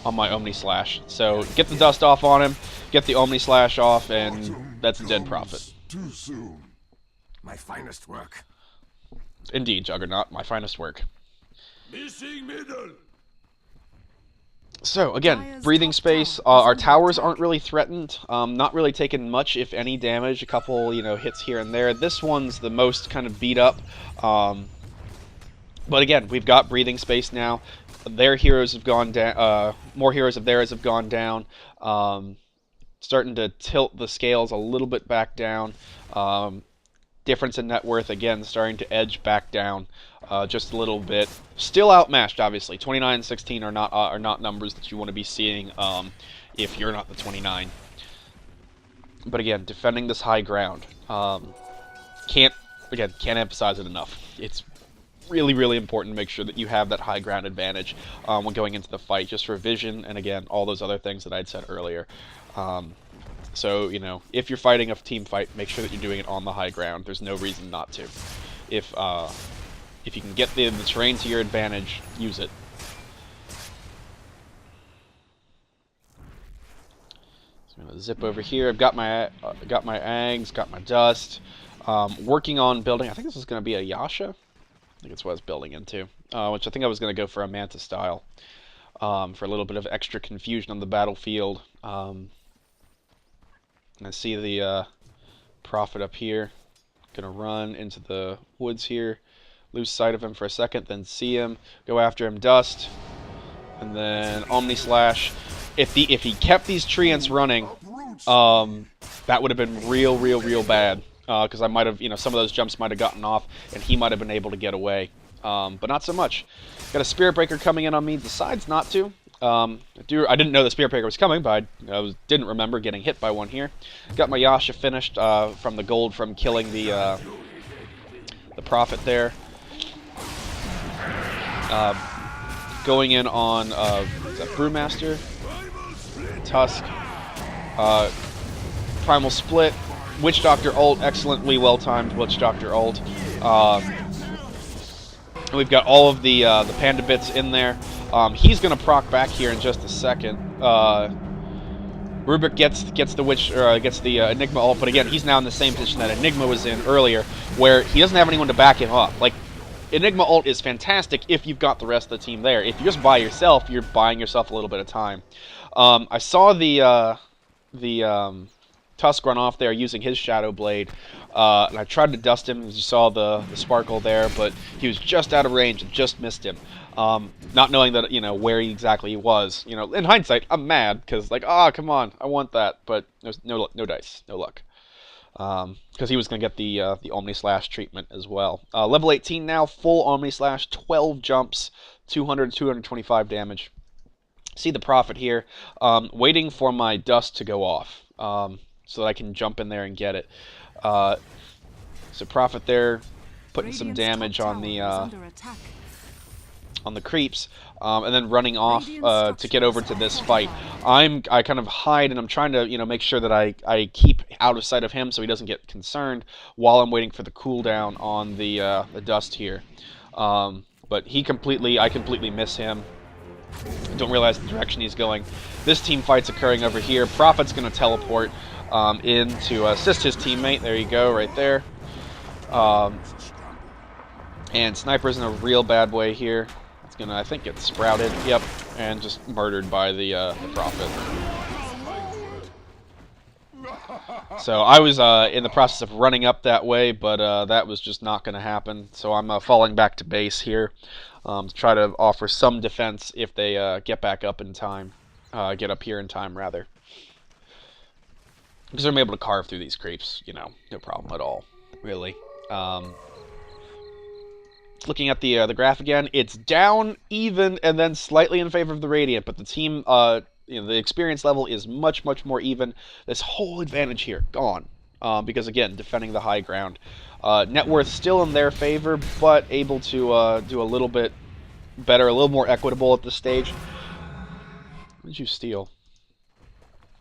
Omni Slash. So get the dust off on him, get the Omni Slash off, and that's a dead Prophet. Too soon. My finest work. Indeed, Juggernaut, my finest work. Missing middle. So again, Dire's breathing top space. tower is Our under towers attack. aren't really threatened. Not really taking much, if any, damage. A couple, hits here and there. This one's the most kind of beat up. But again, we've got breathing space now. Their heroes have gone down. More heroes of theirs have gone down. Starting to tilt the scales a little bit back down. Difference in net worth again starting to edge back down just a little bit. Still outmatched, obviously. 29 and 16 are not numbers that you want to be seeing if you're not the 29. But again, defending this high ground. Can't emphasize it enough. It's really, really important to make sure that you have that high ground advantage when going into the fight, just for vision and, again, all those other things that I'd said earlier. So, if you're fighting a team fight, make sure that you're doing it on the high ground. There's no reason not to. If you can get the terrain to your advantage, use it. So I'm gonna zip over here. I've got my ags, got my dust. Working on building. I think this is gonna be a Yasha. I think that's what I was building into. Which I think I was gonna go for a Manta style for a little bit of extra confusion on the battlefield. I see the Prophet up here. Gonna run into the woods here, lose sight of him for a second, then see him, go after him, dust, and then Omni Slash. If he kept these treants running, that would have been real bad. Because I might have, some of those jumps might have gotten off, and he might have been able to get away. But not so much. Got a Spirit Breaker coming in on me. Decides not to. I didn't know the Spirit Breaker was coming, but I didn't remember getting hit by one here. Got my Yasha finished from the gold from killing the Prophet there. Going in on is that Brewmaster, Tusk, Primal Split, Witch Doctor ult, excellently well timed Witch Doctor ult. We've got all of the panda bits in there. He's gonna proc back here in just a second. Rubik gets the witch gets the Enigma ult, but again, he's now in the same position that Enigma was in earlier, where he doesn't have anyone to back him up. Like, Enigma ult is fantastic if you've got the rest of the team there. If you're just by yourself, you're buying yourself a little bit of time. I saw the Tusk run off there using his Shadow Blade, and I tried to dust him, as you saw the sparkle there, but he was just out of range and just missed him. Not knowing that, where exactly he was. In hindsight, I'm mad, because, like, come on, I want that, but there's no dice, no luck. Because he was going to get the Omni Slash treatment as well. Level 18 now, full Omni Slash, 12 jumps, 225 damage. See the Prophet here, waiting for my dust to go off, so that I can jump in there and get it. So Prophet there, putting some damage on the creeps, and then running off to get over to this fight. I kind of hide, and I'm trying to make sure that I keep out of sight of him so he doesn't get concerned while I'm waiting for the cooldown on the dust here. But I completely miss him. Don't realize the direction he's going. This team fight's occurring over here. Prophet's going to teleport in to assist his teammate. There you go, right there. And Sniper's in a real bad way here. It's going to, I think, get sprouted. Yep, and just murdered by the Prophet. So I was in the process of running up that way, but that was just not going to happen. So I'm falling back to base here to try to offer some defense if they get back up in time. Get up here in time, rather. Because I'm able to carve through these creeps, no problem at all, really. Looking at the graph again, it's down, even, and then slightly in favor of the Radiant, but the team, the experience level is much more even. This whole advantage here, gone. Because, again, defending the high ground. Net worth still in their favor, but able to do a little bit better, a little more equitable at this stage. What did you steal?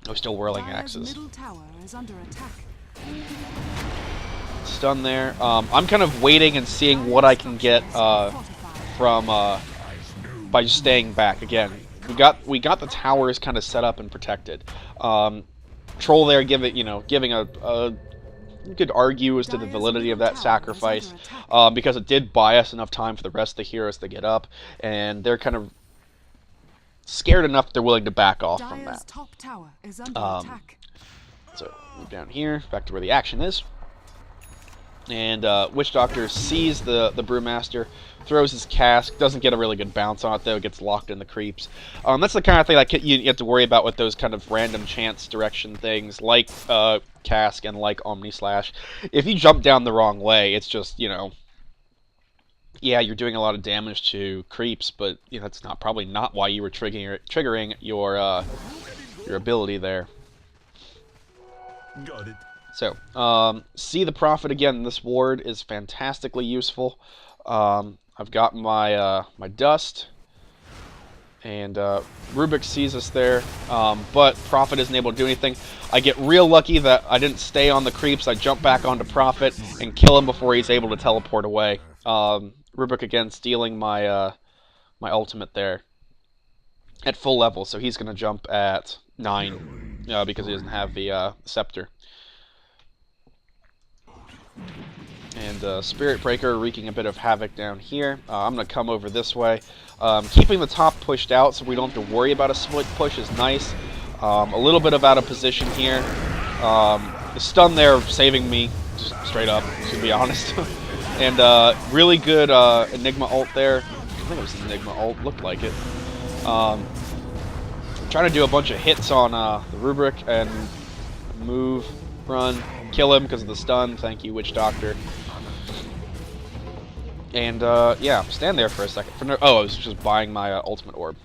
Oh, still whirling axes. Middle tower is under attack. Stun there. I'm kind of waiting and seeing what I can get from by just staying back. Again, we got the towers kind of set up and protected. Troll there, giving a you could argue as to the validity of that sacrifice, because it did buy us enough time for the rest of the heroes to get up, and they're kind of scared enough they're willing to back off from Dire's that. top tower is under attack. So move down here, back to where the action is. And Witch Doctor sees the Brewmaster, throws his cask, doesn't get a really good bounce on it though, gets locked in the creeps. That's the kind of thing like you have to worry about with those kind of random chance direction things, like cask and like Omni Slash. If you jump down the wrong way, it's just, you know, yeah, you're doing a lot of damage to creeps, but you know, that's probably not why you were triggering your ability there. Got it. So, see the Prophet again. This ward is fantastically useful. I've got my my dust, and Rubik sees us there, but Prophet isn't able to do anything. I get real lucky that I didn't stay on the creeps. I jump back onto Prophet and kill him before he's able to teleport away. Rubik again stealing my my ultimate there at full level, so he's going to jump at 9 because he doesn't have the scepter. And Spirit Breaker wreaking a bit of havoc down here. I'm going to come over this way. Keeping the top pushed out so we don't have to worry about a split push is nice. A little bit of out of position here. The stun there saving me, just straight up, to be honest. And really good Enigma ult there. I think it was Enigma ult, looked like it. Trying to do a bunch of hits on the Rubric and move, run, kill him because of the stun. Thank you, Witch Doctor. And yeah, stand there for a second. I was just buying my ultimate orb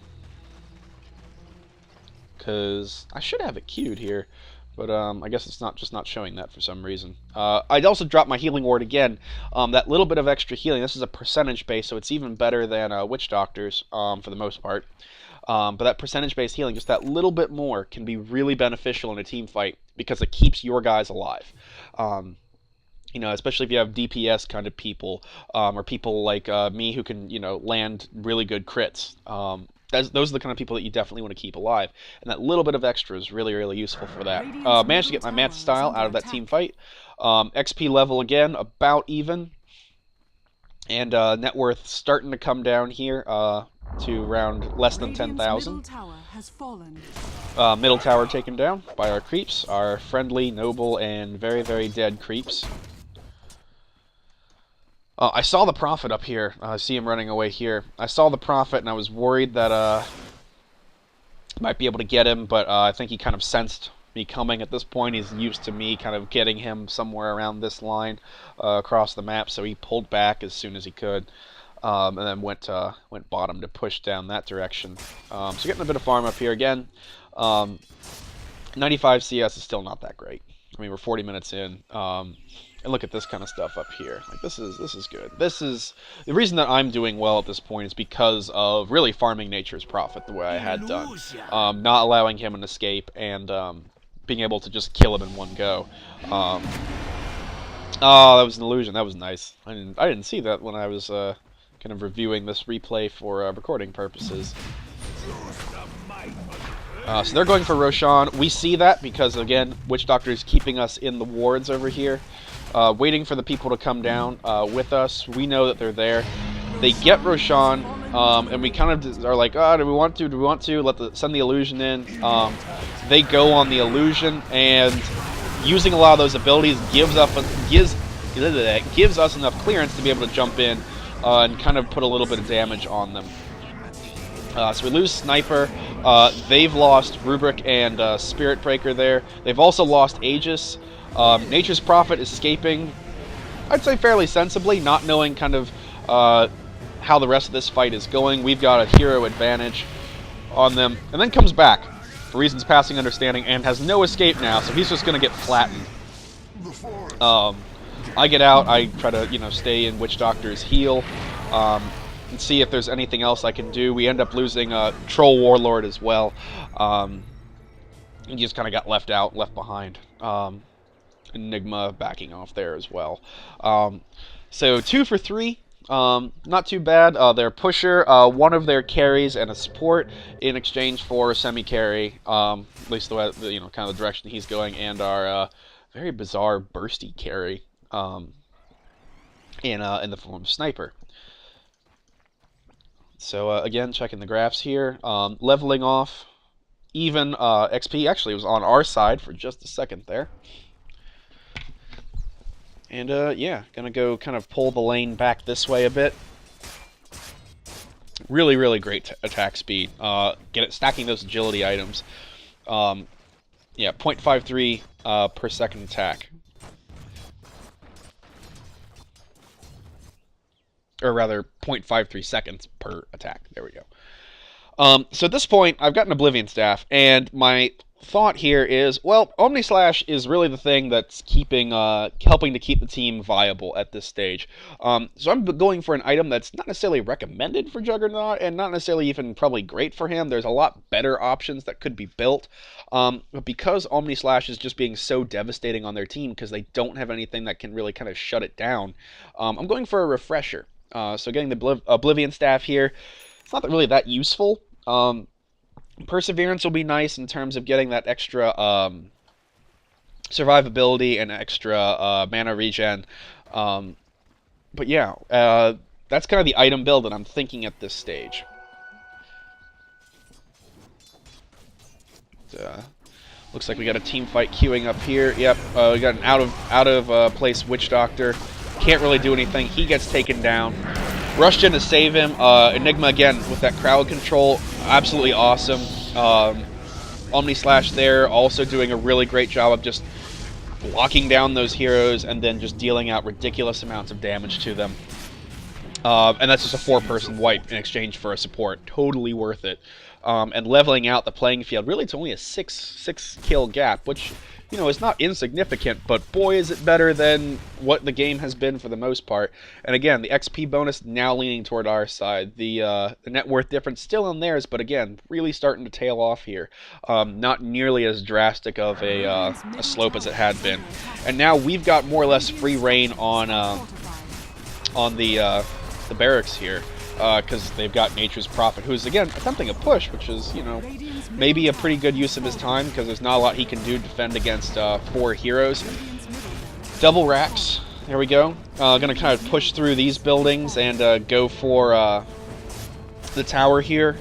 because I should have it queued here, but I guess it's not showing that for some reason. I'd also dropped my healing ward again. That little bit of extra healing. This is a percentage base, so it's even better than Witch Doctor's for the most part. But that percentage-based healing, just that little bit more, can be really beneficial in a team fight because it keeps your guys alive. You know, especially if you have DPS kind of people, or people like me who can, you know, land really good crits. Those are the kind of people that you definitely want to keep alive. And that little bit of extra is really, really useful for that. Managed to get my Manta style out of that team fight. XP level again, about even. And net worth starting to come down here to around less than 10,000. Middle tower taken down by our creeps, our friendly, noble, and very, very dead creeps. I saw the Prophet up here. I see him running away here. I saw the Prophet, and I was worried that I might be able to get him, but I think he kind of sensed me coming at this point. He's used to me kind of getting him somewhere around this line across the map, so he pulled back as soon as he could, and then went bottom to push down that direction. So getting a bit of farm up here again. 95 CS is still not that great. I mean, we're 40 minutes in. And look at this kind of stuff up here. Like this is good. This is the reason that I'm doing well at this point is because of really farming Nature's Prophet the way I had done, not allowing him an escape and being able to just kill him in one go. Oh, that was an illusion. That was nice. I didn't see that when I was kind of reviewing this replay for recording purposes. So they're going for Roshan. We see that because, again, Witch Doctor is keeping us in the wards over here, waiting for the people to come down with us. We know that they're there. They get Roshan, and we kind of are like, oh, do we want to? Do we want to? Send the illusion in. They go on the illusion, and using a lot of those abilities gives us enough clearance to be able to jump in and kind of put a little bit of damage on them. So we lose Sniper. They've lost Rubric and Spirit Breaker there. They've also lost Aegis. Nature's Prophet escaping, I'd say fairly sensibly, not knowing kind of how the rest of this fight is going. We've got a hero advantage on them. And then comes back, for reasons passing understanding, and has no escape now, so he's just going to get flattened. I get out. I try to, you know, stay in Witch Doctor's heal. And see if there's anything else I can do. We end up losing Troll Warlord as well. He just kind of got left behind. Enigma backing off there as well. So 2 for 3. Not too bad. Their pusher, one of their carries, and a support in exchange for a semi-carry. At least the way, you know, kind of the direction he's going, and our very bizarre bursty carry in the form of Sniper. So again, checking the graphs here, leveling off, even XP actually was on our side for just a second there. And yeah, gonna go kind of pull the lane back this way a bit. Really, really great attack speed. Stacking those agility items. Yeah, 0.53 per second attack. Or rather, 0.53 seconds per attack. There we go. So at this point, I've got an Oblivion Staff, and my thought here is, well, Omni Slash is really the thing that's helping to keep the team viable at this stage. So I'm going for an item that's not necessarily recommended for Juggernaut, and not necessarily even probably great for him. There's a lot better options that could be built. But because Omni Slash is just being so devastating on their team, because they don't have anything that can really kind of shut it down, I'm going for a Refresher. So getting the Oblivion Staff here, it's not really that useful. Perseverance will be nice in terms of getting that extra survivability and extra mana regen. But yeah, that's kind of the item build that I'm thinking at this stage. Looks like we got a team fight queuing up here. Yep, we got an out of place Witch Doctor. Can't really do anything. He gets taken down. Rushed in to save him. Enigma again with that crowd control. Absolutely awesome. Omni Slash there also doing a really great job of just blocking down those heroes and then just dealing out ridiculous amounts of damage to them. And that's just a 4-person wipe in exchange for a support. Totally worth it. And leveling out the playing field really to only a 6 kill gap, which, you know, is not insignificant, but boy is it better than what the game has been for the most part. And again, the XP bonus now leaning toward our side. The net worth difference still in theirs, but again, really starting to tail off here. Not nearly as drastic of a slope as it had been. And now we've got more or less free reign on the barracks here. Because they've got Nature's Prophet, who's, again, attempting a push, which is, you know, maybe a pretty good use of his time, because there's not a lot he can do to defend against 4 heroes. Double racks. There we go. Gonna kind of push through these buildings and go for the tower here.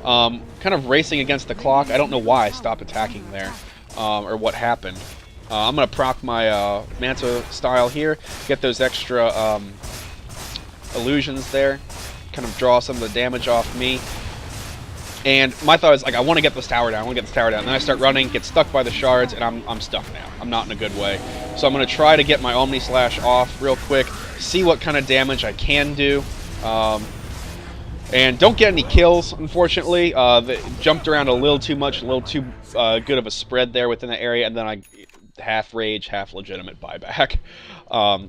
Kind of racing against the clock. I don't know why I stopped attacking there, or what happened. I'm gonna proc my Manta style here, get those extra illusions there. Kind of draw some of the damage off me. And my thought is, like, I want to get this tower down, And then I start running, get stuck by the shards, and I'm stuck now. I'm not in a good way. So I'm going to try to get my Omni Slash off real quick, see what kind of damage I can do. And don't get any kills, unfortunately. They jumped around a little too much, a little too good of a spread there within the area, and then I half rage, half legitimate buyback.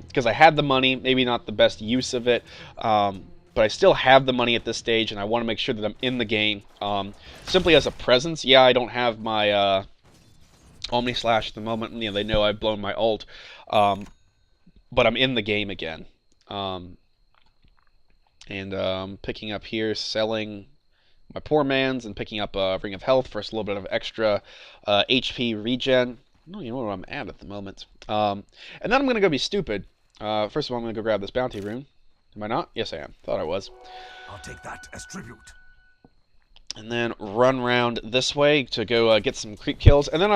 Because I had the money, maybe not the best use of it. But I still have the money at this stage, and I want to make sure that I'm in the game. Simply as a presence, yeah, I don't have my Omni Slash at the moment. You know, they know I've blown my ult, but I'm in the game again. Picking up here, selling my poor man's, and picking up a Ring of Health for a little bit of extra HP regen. I don't even know where I'm at the moment. And then I'm going to go be stupid. First of all, I'm going to go grab this bounty rune. Am I not? Yes, I am. Thought I was. I'll take that as tribute. And then run around this way to go get some creep kills. And then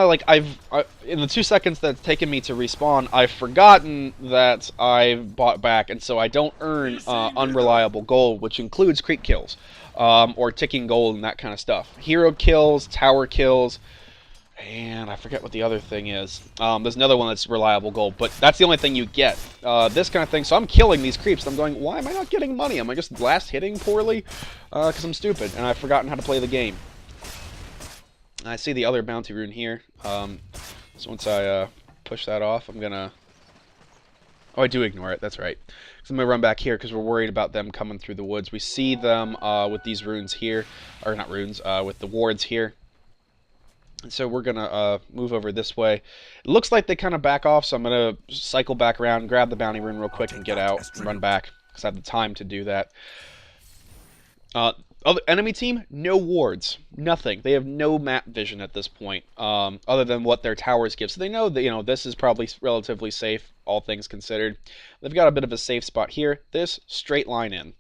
in the 2 seconds that's taken me to respawn, I've forgotten that I've bought back, and so I don't earn unreliable gold, which includes creep kills, or ticking gold and that kind of stuff. Hero kills, tower kills. And I forget what the other thing is. There's another one that's reliable gold, but that's the only thing you get. This kind of thing. So I'm killing these creeps. I'm going, why am I not getting money? Am I just blast hitting poorly? Because I'm stupid, and I've forgotten how to play the game. I see the other bounty rune here. So once I push that off, I'm going to... Oh, I do ignore it. That's right. So I'm going to run back here because we're worried about them coming through the woods. We see them with these runes here. Or not runes, with the wards here. And so we're going to move over this way. It looks like they kind of back off, so I'm going to cycle back around, grab the bounty rune real quick, and get out and run back, because I have the time to do that. Other enemy team, no wards. Nothing. They have no map vision at this point, other than what their towers give. So they know that, you know, this is probably relatively safe, all things considered. They've got a bit of a safe spot here. This, straight line in.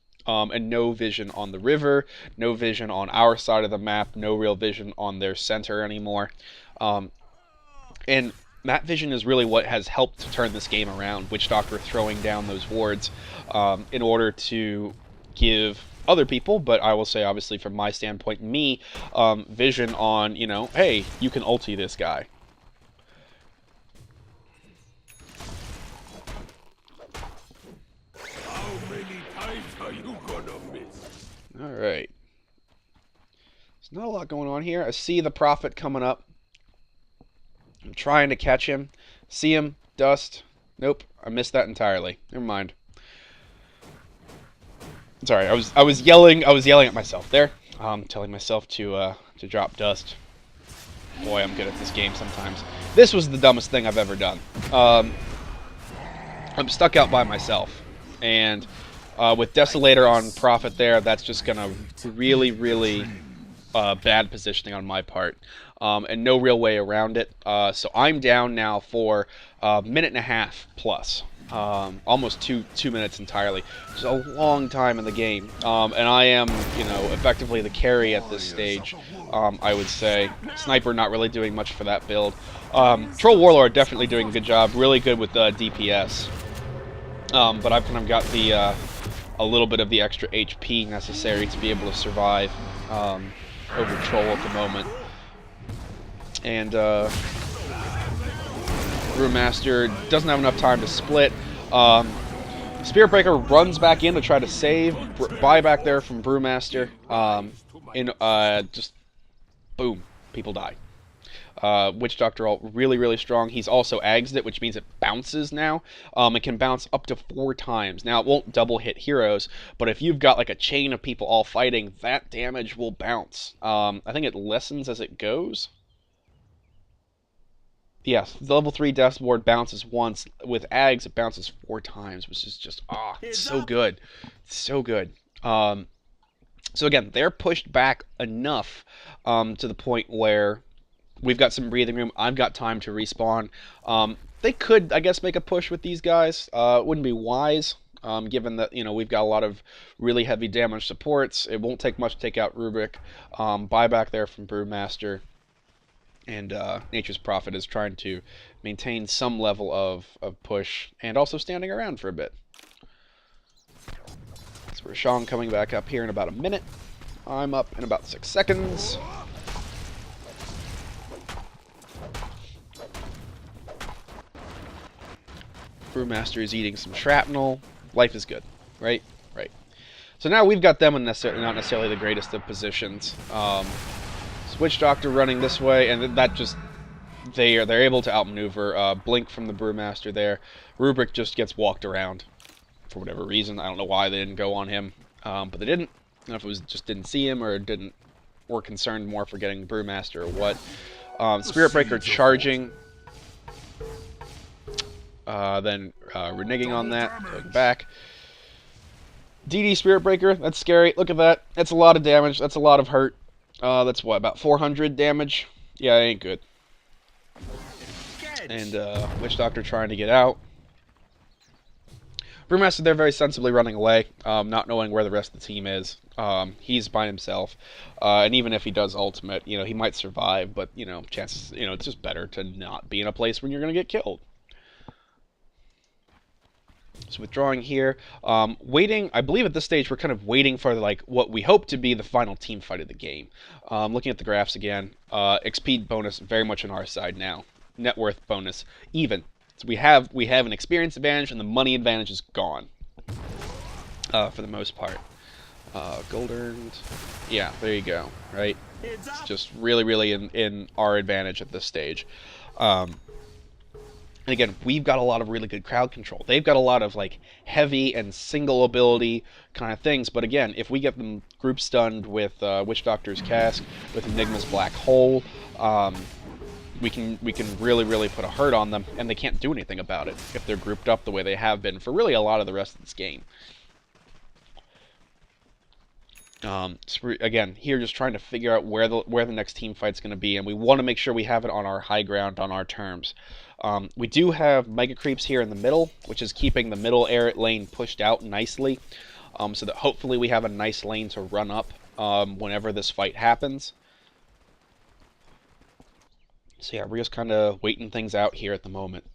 and no vision on the river, no vision on our side of the map, no real vision on their center anymore. And that vision is really what has helped to turn this game around. Witch Doctor throwing down those wards in order to give other people, but I will say obviously from my standpoint, me, vision on, you know, hey, you can ulti this guy. How many times are you gonna miss? Alright. There's not a lot going on here. I see the Prophet coming up. I'm trying to catch him. See him. Dust. Nope. I missed that entirely. Never mind. Sorry, I was yelling at myself there. Telling myself to drop dust. Boy, I'm good at this game sometimes. This was the dumbest thing I've ever done. I'm stuck out by myself. And with Desolator on Prophet there, that's just gonna really, really bad positioning on my part. And no real way around it. So I'm down now for a minute and a half plus. Almost two minutes entirely. It's a long time in the game. And I am, you know, effectively the carry at this stage, I would say. Sniper not really doing much for that build. Troll Warlord definitely doing a good job. Really good with DPS. But I've kind of got the a little bit of the extra HP necessary to be able to survive over Troll at the moment. And Brewmaster doesn't have enough time to split. Spirit Breaker runs back in to try to save. Buyback there from Brewmaster. Just boom, people die. Witch Doctor ult really, really strong. He's also agsed it, which means it bounces now. It can bounce up to 4 times. Now, it won't double hit heroes, but if you've got like a chain of people all fighting, that damage will bounce. I think it lessens as it goes. Yes, the level 3 death ward bounces once. With Ags, it bounces 4 times, which is just, it's so good. So good. So again, they're pushed back enough to the point where we've got some breathing room. I've got time to respawn. They could, I guess, make a push with these guys. It wouldn't be wise, given that, you know, we've got a lot of really heavy damage supports. It won't take much to take out Rubric. Buyback there from Brewmaster. And Nature's Prophet is trying to maintain some level of push and also standing around for a bit. So we're Sean coming back up here in about a minute. I'm up in about 6 seconds. Brewmaster is eating some shrapnel. Life is good, right? Right. So now we've got them in not necessarily the greatest of positions. Witch Doctor running this way, and that just they're able to outmaneuver. Blink from the Brewmaster there. Rubric just gets walked around for whatever reason. I don't know why they didn't go on him, but they didn't. I don't know if it was just didn't see him or were concerned more for getting the Brewmaster or what. Spirit Breaker charging, then reneging on that, going back. DD Spirit Breaker, that's scary. Look at that. That's a lot of damage. That's a lot of hurt. That's what, about 400 damage? Yeah, it ain't good. And Witch Doctor trying to get out. Brewmaster, they're very sensibly running away, not knowing where the rest of the team is. He's by himself, and even if he does ultimate, you know, he might survive, but, you know, chances, you know, it's just better to not be in a place when you're going to get killed. So withdrawing here, waiting, I believe at this stage we're kind of waiting for like what we hope to be the final team fight of the game. Looking at the graphs again, XP bonus very much on our side now. Net worth bonus even. So we have an experience advantage and the money advantage is gone for the most part. Gold earned, yeah, there you go, right? It's just really, really in our advantage at this stage. And again, we've got a lot of really good crowd control. They've got a lot of like heavy and single ability kind of things. But again, if we get them group stunned with Witch Doctor's Cask, with Enigma's Black Hole, we can really, really put a hurt on them, and they can't do anything about it if they're grouped up the way they have been for really a lot of the rest of this game. So again, here just trying to figure out where the next team fight's going to be, and we want to make sure we have it on our high ground, on our terms. We do have Mega Creeps here in the middle, which is keeping the middle air lane pushed out nicely. so that hopefully we have a nice lane to run up whenever this fight happens. So yeah, we're just kind of waiting things out here at the moment.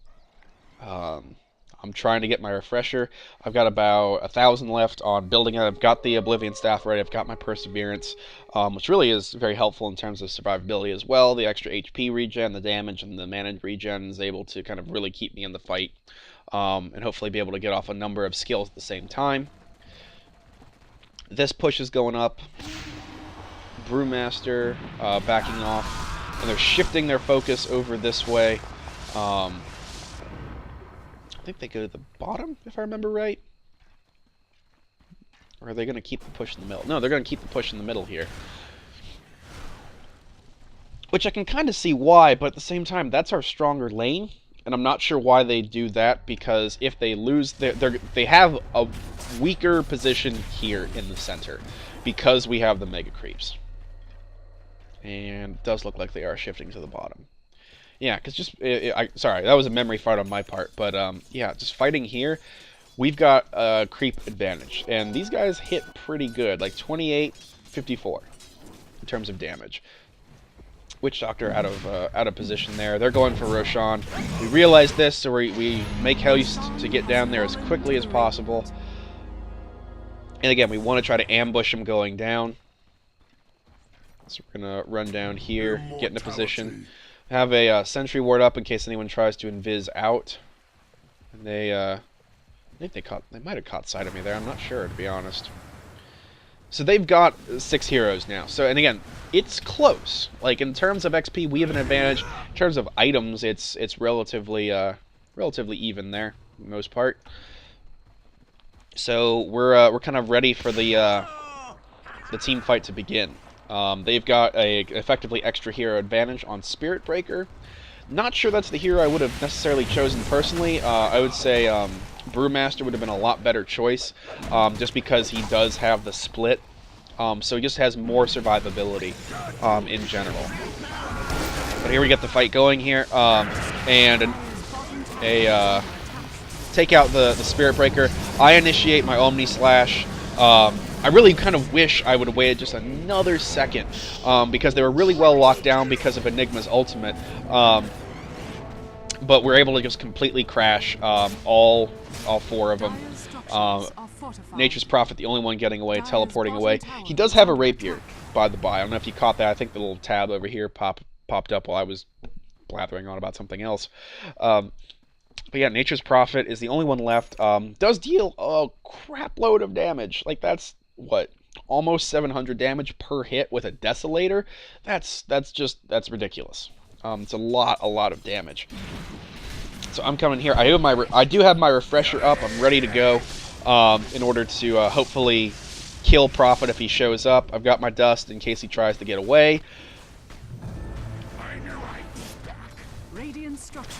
I'm trying to get my refresher. I've got about 1,000 left on building it. I've got the Oblivion Staff ready. I've got my Perseverance, which really is very helpful in terms of survivability as well. The extra HP regen, the damage, and the mana regen is able to kind of really keep me in the fight, and hopefully be able to get off a number of skills at the same time. This push is going up. Brewmaster backing off, and they're shifting their focus over this way. I think they go to the bottom, if I remember right. Or are they going to keep the push in the middle? No, they're going to keep the push in the middle here. Which I can kind of see why, but at the same time, that's our stronger lane. And I'm not sure why they do that, because if they lose, they have a weaker position here in the center, because we have the Mega Creeps. And it does look like they are shifting to the bottom. Yeah, because sorry, that was a memory fart on my part, but yeah, just fighting here, we've got a creep advantage, and these guys hit pretty good, like 28, 54 in terms of damage. Witch Doctor out of position there. They're going for Roshan. We realize this, so we make haste to get down there as quickly as possible. And again, we want to try to ambush him going down. So we're gonna run down here, get into position. Have a sentry ward up in case anyone tries to invis out. And I think they might have caught sight of me there. I'm not sure, to be honest. So they've got 6 heroes now. So, and again, it's close. Like in terms of XP, we have an advantage. In terms of items, it's relatively even there, for the most part. So we're kind of ready for the team fight to begin. They've got a effectively extra hero advantage on Spirit Breaker. Not sure that's the hero I would have necessarily chosen personally. I would say Brewmaster would have been a lot better choice, just because he does have the split. So he just has more survivability in general. But here we get the fight going here, and take out the Spirit Breaker. I initiate my Omni Slash. I really kind of wish I would have waited just another second, because they were really well locked down because of Enigma's ultimate. But we're able to just completely crash all 4 of them. Nature's Prophet, the only one getting away, teleporting away. He does have a rapier, by the by. I don't know if you caught that. I think the little tab over here popped up while I was blathering on about something else. But yeah, Nature's Prophet is the only one left. Does deal a crap load of damage. Like, that's, what, almost 700 damage per hit with a Desolator? That's ridiculous. It's a lot of damage. So I'm coming here. I do have my refresher up. I'm ready to go in order to hopefully kill Prophet if he shows up. I've got my dust in case he tries to get away.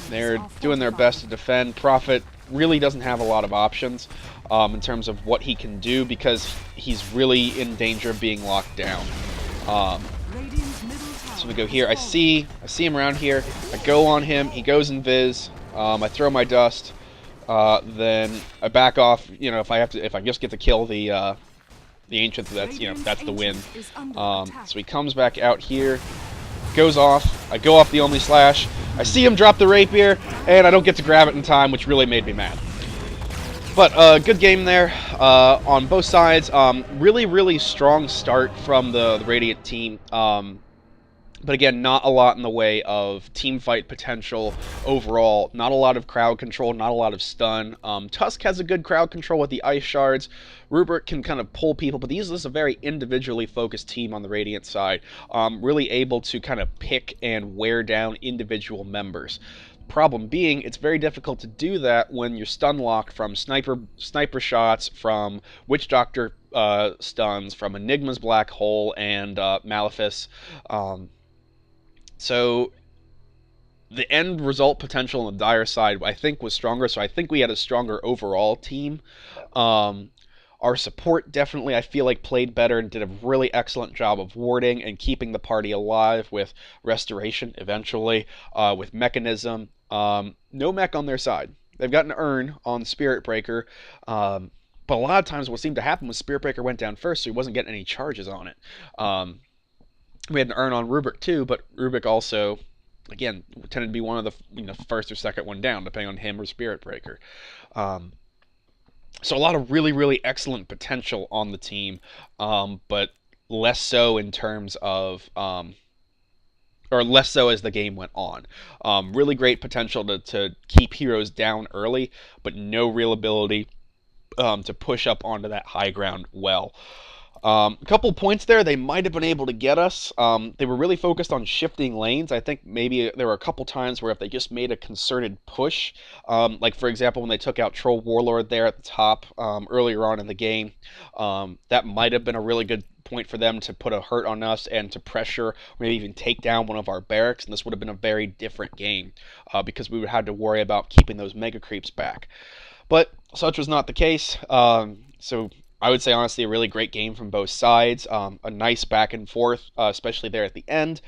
They're doing their best to defend. Prophet really doesn't have a lot of options in terms of what he can do, because he's really in danger of being locked down. So we go here. I see him around here. I go on him. He goes invis. I throw my dust. Then I back off. You know, if I just get to kill the ancient, that's the win. So he comes back out here. Goes off. I go off the Omni Slash. I see him drop the rapier, and I don't get to grab it in time, which really made me mad. But good game there on both sides. Really strong start from the Radiant team. But again, not a lot in the way of team fight potential overall. Not a lot of crowd control, not a lot of stun. Tusk has a good crowd control with the ice shards. Rupert can kind of pull people, but this is a very individually focused team on the Radiant side. Really able to kind of pick and wear down individual members. Problem being, it's very difficult to do that when you're stun locked from sniper shots, from Witch Doctor stuns, from Enigma's Black Hole, and Malefice. So the end result potential on the Dire side, I think, was stronger. So I think we had a stronger overall team. Our support definitely, I feel like, played better and did a really excellent job of warding and keeping the party alive with Restoration eventually, with Mechanism. No mech on their side. They've got an Urn on Spirit Breaker. But a lot of times what seemed to happen was Spirit Breaker went down first, so he wasn't getting any charges on it. We had an earn on Rubik too, but Rubik also, again, tended to be one of the first or second one down, depending on him or Spirit Breaker. So a lot of really, really excellent potential on the team, but less so in terms of, or less so as the game went on. Really great potential to keep heroes down early, but no real ability to push up onto that high ground well. A couple points there, they might have been able to get us. They were really focused on shifting lanes. I think maybe there were a couple times where if they just made a concerted push, like for example when they took out Troll Warlord there at the top earlier on in the game, that might have been a really good point for them to put a hurt on us and to pressure, or maybe even take down one of our barracks, and this would have been a very different game because we would have to worry about keeping those mega creeps back. But such was not the case. So I would say honestly a really great game from both sides. A nice back and forth, especially there at the end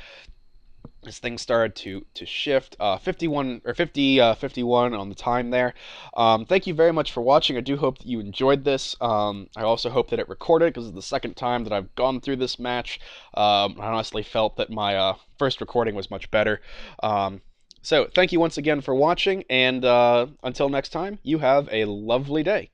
as things started to shift. 51 or 51 on the time there. Thank you very much for watching. I do hope that you enjoyed this. I also hope that it recorded because it's the second time that I've gone through this match. I honestly felt that my first recording was much better. So thank you once again for watching, and until next time, you have a lovely day.